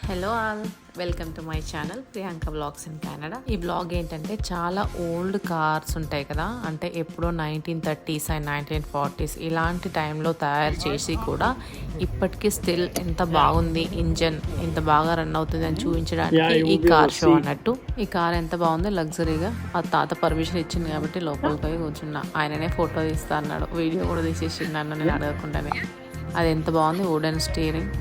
Hello all, welcome to my channel Priyanka vlogs in Canada. ఈ vlog ఏంటంటే చాలా old cars ఉంటాయి కదా, అంటే ఎప్పుడో 1930s అండ్ 1940s ఇలాంటి టైంలో తయారు చేసి కూడా ఇప్పటికీ స్టిల్ ఎంత బాగుంది, ఇంజన్ ఎంత బాగా రన్ అవుతుంది అని చూపించడానికి ఈ కార్ షో అన్నట్టు. ఈ కార్ ఎంత బాగుంది, లగ్జరీగా. ఆ తాత పర్మిషన్ ఇచ్చింది కాబట్టి లోపలికి పోయి కూర్చున్నా. ఆయననే ఫోటో తీస్తా అన్నాడు, వీడియో కూడా తీసేసిండు నన్ను నేను అడగకుండానే. అది ఎంత బాగుంది, వుడెన్ స్టీరింగ్.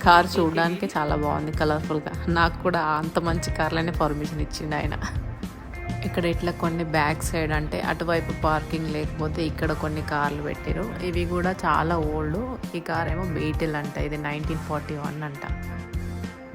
కార్ చూడడానికి చాలా బాగుంది, కలర్ఫుల్గా. నాకు కూడా అంత మంచి కార్లనే పర్మిషన్ ఇచ్చిండు ఆయన. ఇక్కడ ఇట్లా కొన్ని బ్యాక్ సైడ్ అంటే అటువైపు పార్కింగ్ లేకపోతే ఇక్కడ కొన్ని కార్లు పెట్టారు. ఇవి కూడా చాలా ఓల్డ్. ఈ కార్ ఏమో బీటిల్ అంట, ఇది 1941 అంట.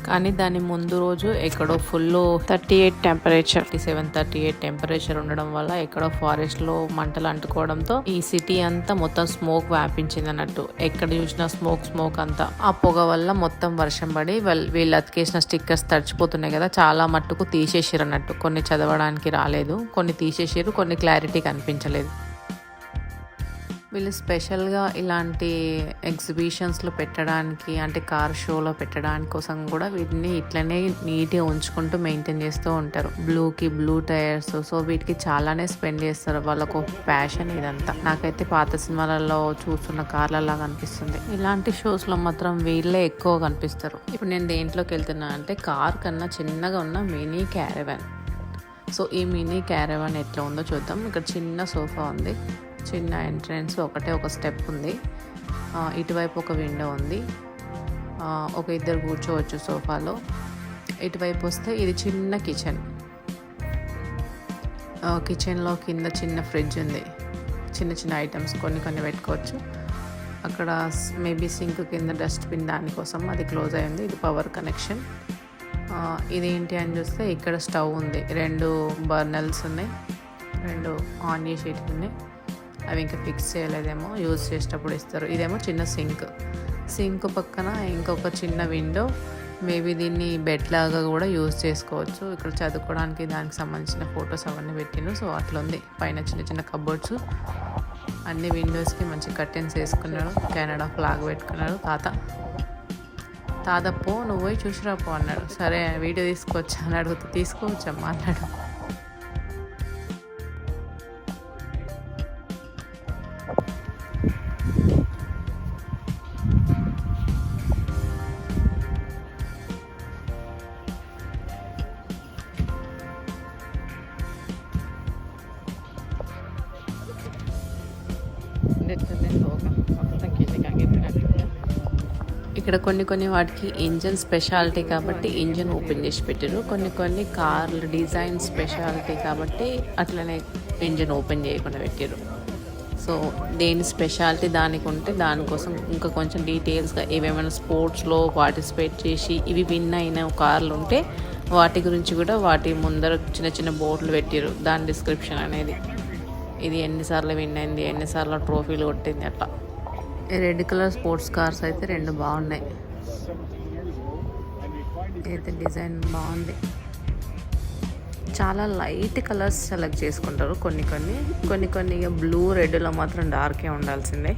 కానీ దాని ముందు రోజు ఎక్కడో ఫుల్ 38 టెంపరేచర్, 37-38 టెంపరేచర్ ఉండడం వల్ల ఎక్కడో ఫారెస్ట్లో మంటలు అంటుకోవడంతో ఈ సిటీ అంతా మొత్తం స్మోక్ వ్యాపించింది అన్నట్టు. ఎక్కడ చూసినా స్మోక్ అంతా. ఆ పొగ వల్ల మొత్తం వర్షం పడి వీళ్ళు అతికేసిన స్టిక్కర్స్ తడిచిపోతున్నాయి కదా, చాలా మట్టుకు తీసేసారు అన్నట్టు. కొన్ని చదవడానికి రాలేదు, కొన్ని తీసేసారు, కొన్ని క్లారిటీ కనిపించలేదు. వీళ్ళు స్పెషల్గా ఇలాంటి ఎగ్జిబిషన్స్లో పెట్టడానికి, అంటే కార్ షోలో పెట్టడానికి కోసం కూడా వీటిని ఇట్లనే నీట్గా ఉంచుకుంటూ మెయింటైన్ చేస్తూ ఉంటారు. బ్లూకి బ్లూ టైర్స్, సో వీటికి చాలానే స్పెండ్ చేస్తారు. వాళ్ళకు ప్యాషన్ ఇదంతా. నాకైతే పాత సినిమాలలో చూస్తున్న కార్లలా కనిపిస్తుంది. ఇలాంటి షోస్లో మాత్రం వీళ్ళే ఎక్కువ కనిపిస్తారు. ఇప్పుడు నేను దేంట్లోకి వెళ్తున్నా అంటే కార్ కన్నా చిన్నగా ఉన్న మినీ క్యారవాన్. సో ఈ మినీ క్యారవాన్ ఎట్లా ఉందో చూద్దాం. ఇక్కడ చిన్న సోఫా ఉంది, చిన్న ఎంట్రన్స్, ఒక స్టెప్ ఉంది, ఇటువైపు ఒక విండో ఉంది, ఒక ఇద్దరు కూర్చోవచ్చు సోఫాలో. ఇటువైపు వస్తే ఇది చిన్న కిచెన్. కిచెన్లో కింద చిన్న ఫ్రిడ్జ్ ఉంది, చిన్న ఐటమ్స్ కొన్ని పెట్టుకోవచ్చు. అక్కడ మేబీ సింక్ కింద డస్ట్బిన్ దానికోసం అది క్లోజ్ అయ్యింది. ఇది పవర్ కనెక్షన్. ఇదేంటి అని చూస్తే ఇక్కడ స్టవ్ ఉంది, 2 బర్నర్స్ ఉన్నాయి, 2 ఆన్ చేసేటి ఉన్నాయి. అవి ఇంకా ఫిక్స్ చేయలేదేమో, యూజ్ చేసేటప్పుడు ఇస్తారు. ఇదేమో చిన్న సింక్ పక్కన ఇంకొక చిన్న విండో. మేబీ దీన్ని బెడ్ లాగా కూడా యూజ్ చేసుకోవచ్చు. ఇక్కడ చదువుకోవడానికి దానికి సంబంధించిన ఫొటోస్ అవన్నీ పెట్టిను. సో అట్లా ఉంది. పైన చిన్న కబోర్డ్స్, అన్ని విండోస్కి మంచి కర్టెన్స్ వేసుకున్నాడు. కెనడా ఫ్లాగ్ పెట్టుకున్నాడు తాత పో, నువ్వు పోయి చూసిరా పో అన్నాడు. సరే వీడియో తీసుకోవచ్చా అని అడిగితే తీసుకోవచ్చమ్మా అన్నాడు. ఇక్కడ కొన్ని వాటికి ఇంజన్ స్పెషాలిటీ కాబట్టి ఇంజన్ ఓపెన్ చేసి పెట్టారు. కొన్ని కార్ల డిజైన్ స్పెషాలిటీ కాబట్టి అట్లనే ఇంజన్ ఓపెన్ చేయకుండా పెట్టారు. సో దేని స్పెషాలిటీ దానికి ఉంటే దానికోసం ఇంకా కొంచెం డీటెయిల్స్గా ఏవేమైనా స్పోర్ట్స్లో పార్టిసిపేట్ చేసి ఇవి విన్ అయిన కార్లు ఉంటే వాటి గురించి కూడా వాటి ముందర చిన్న బోర్డులు పెట్టారు, దాని డిస్క్రిప్షన్ అనేది. ఇది ఎన్నిసార్లు విన్ అయింది, ఎన్నిసార్లు ట్రోఫీలు కొట్టింది అట్లా. రెడ్ కలర్ స్పోర్ట్స్ కార్స్ అయితే 2 బాగున్నాయి. అయితే డిజైన్ బాగుంది. చాలా లైట్ కలర్స్ సెలెక్ట్ చేసుకుంటారు. కొన్ని ఇక బ్లూ రెడ్లో మాత్రం డార్కే ఉండాల్సిందే.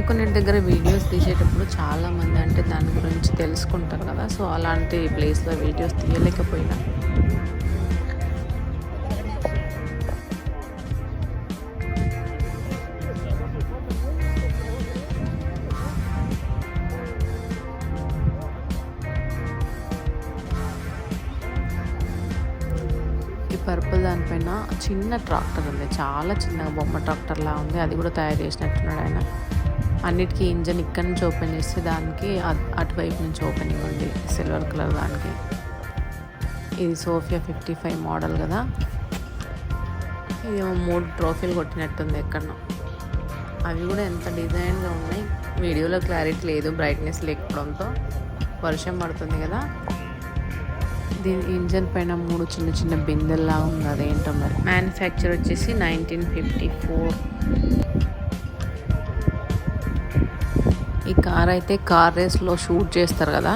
కొన్ని దగ్గర వీడియోస్ తీసేటప్పుడు చాలామంది అంటే దాని గురించి తెలుసుకుంటారు కదా, సో అలాంటి ప్లేస్లో వీడియోస్ తీయలేకపోయినా. ఈ పర్పుల్ దానిపైన చిన్న ట్రాక్టర్ ఉంది, చాలా చిన్నగా బొమ్మ ట్రాక్టర్లా ఉంది. అది కూడా తయారు చేసినట్టున్నాడు ఆయన. అన్నిటికీ ఇంజన్ ఇక్కడ నుంచి ఓపెన్ చేస్తే దానికి అటువైపు నుంచి ఓపెనింగ్ ఉంది, సిల్వర్ కలర్ దానికి. ఇది సోఫియా 55 మోడల్ కదా. ఇదేమో 3 ట్రోఫీలు కొట్టినట్టుంది ఎక్కడో. అవి కూడా ఎంత డిజైన్గా ఉన్నాయి. వీడియోలో క్లారిటీ లేదు, బ్రైట్నెస్ లేకపోవడంతో. వర్షం పడుతుంది కదా. దీని ఇంజన్ పైన 3 చిన్న బిందెల్లా ఉంది, అదేంటో మరి. మ్యానుఫ్యాక్చర్ వచ్చేసి 1954. ఈ కార్ అయితే కార్ రేస్లో షూట్ చేస్తారు కదా,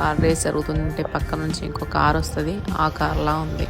కార్ రేస్ జరుగుతుంటే పక్క నుంచి ఇంకో కార్ వస్తుంది, ఆ కార్లా ఉంది.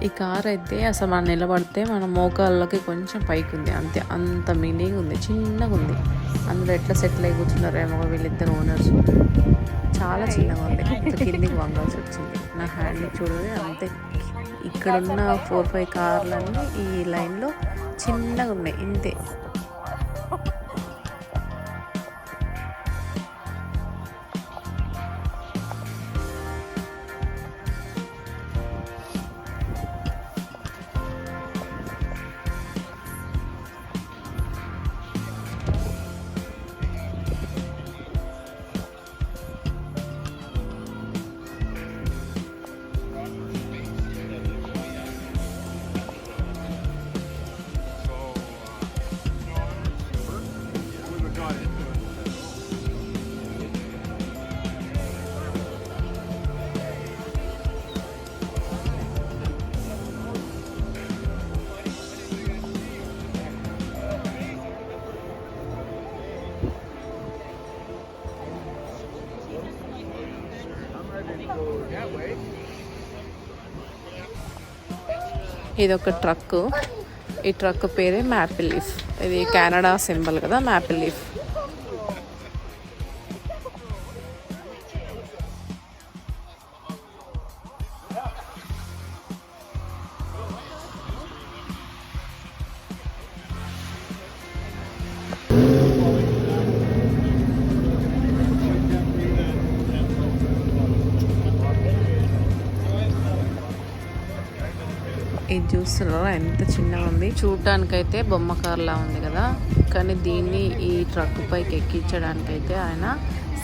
ఈ కార్ అయితే అసలు మనం నిలబడితే మన మోకాళ్ళకి కొంచెం పైకి ఉంది అంతే, అంత మినీగా ఉంది, చిన్నగా ఉంది. అందులో ఎట్లా సెటిల్ అయి కూర్చున్నారేమో వీళ్ళిద్దరు ఓనర్స్. చాలా చిన్నగా ఉంది, ఇంకా కిందికి వంగాల్సి వచ్చింది. నా హ్యాండ్ చూడదు అంతే. ఇక్కడున్న 4-5 కార్లన్నీ ఈ లైన్లో చిన్నగా ఉన్నాయి ఇంతే. ఇది ఒక ట్రక్. ఈ ట్రక్ పేరే మ్యాపిల్ లీఫ్. ఇది కెనడా సింబల్ కదా, మ్యాపిల్ లీఫ్. ఇది చూస్తున్నారా ఎంత చిన్నగా ఉంది. చూడటానికైతే బొమ్మ కార్లా ఉంది కదా, కానీ దీన్ని ఈ ట్రక్ పైకి ఎక్కించడానికైతే ఆయన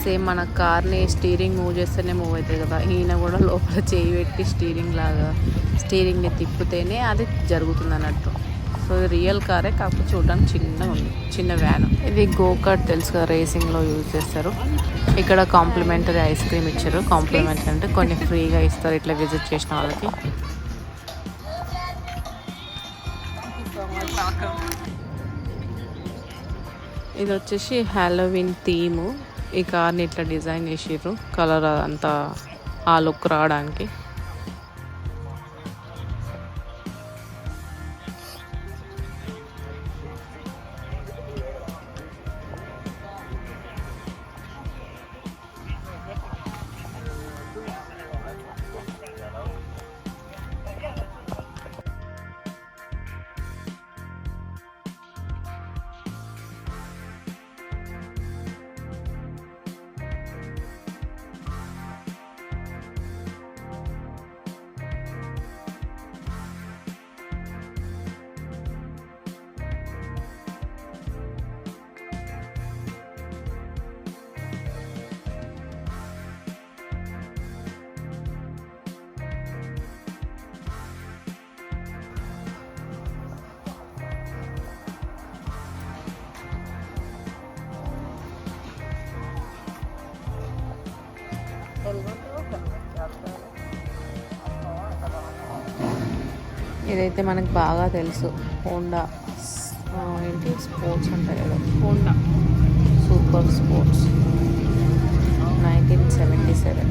సేమ్ మన కార్ని స్టీరింగ్ మూవ్ చేస్తేనే మూవ్ అవుతుంది కదా, ఈయన కూడా లోపల చేయి పెట్టి స్టీరింగ్ని తిప్పితేనే అది జరుగుతుంది అన్నట్టు. సో ఇది రియల్ కారే, కాకపోతే చూడడానికి చిన్నగా ఉంది, చిన్న వ్యాన్. ఇది గోకార్ట్ తెలుసు కదా, రేసింగ్లో యూజ్ చేస్తారు. ఇక్కడ కాంప్లిమెంటరీ ఐస్ క్రీమ్ ఇచ్చారు. కాంప్లిమెంటరీ అంటే కొన్ని ఫ్రీగా ఇస్తారు ఇట్లా విజిట్ చేసిన వాళ్ళకి. ఇది వచ్చేసి హ్యాలోవిన్ థీము. ఈ కార్ని ఇట్లా డిజైన్ చేసిర్రు, కలర్ అంతా ఆ లుక్ రావడానికి. ఇదైతే మనకు బాగా తెలుసు, హోండా ఏంటి స్పోర్ట్స్ ఉంటాయి కదా, హోండా సూపర్ స్పోర్ట్స్ 1977.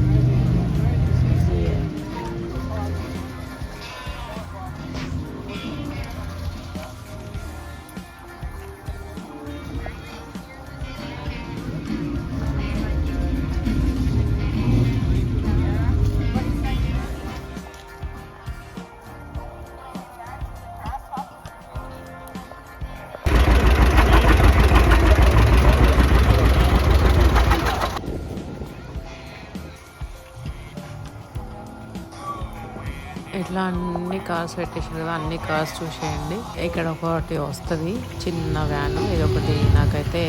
ఇట్లా అన్ని కార్స్ పెట్టేసారు కదా, అన్ని కార్స్ చూసేయండి. ఇక్కడ ఒకటి వస్తుంది చిన్న వ్యాన్, ఇది ఒకటి నాకైతే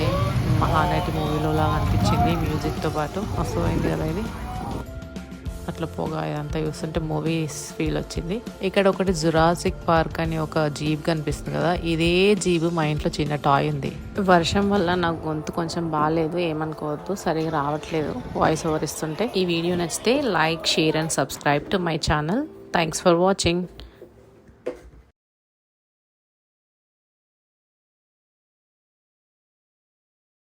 మహానటి మూవీలో లాగా అనిపించింది. మ్యూజిక్ తో పాటు వస్తుంది కదా ఇది. అట్లా పోగా ఇదంతా చూస్తుంటే మూవీస్ ఫీల్ వచ్చింది. ఇక్కడ ఒకటి జురాసిక్ పార్క్ అని ఒక జీప్ కనిపిస్తుంది కదా, ఇదే జీబు మా ఇంట్లో చిన్న టాయ్ ఉంది. వర్షం వల్ల నాకు గొంతు కొంచెం బాగాలేదు, ఏమనుకోవద్దు, సరిగా రావట్లేదు వాయిస్ ఓవర్ ఇస్తుంటే. ఈ వీడియో నచ్చితే like, share and subscribe to my channel. Thanks for watching.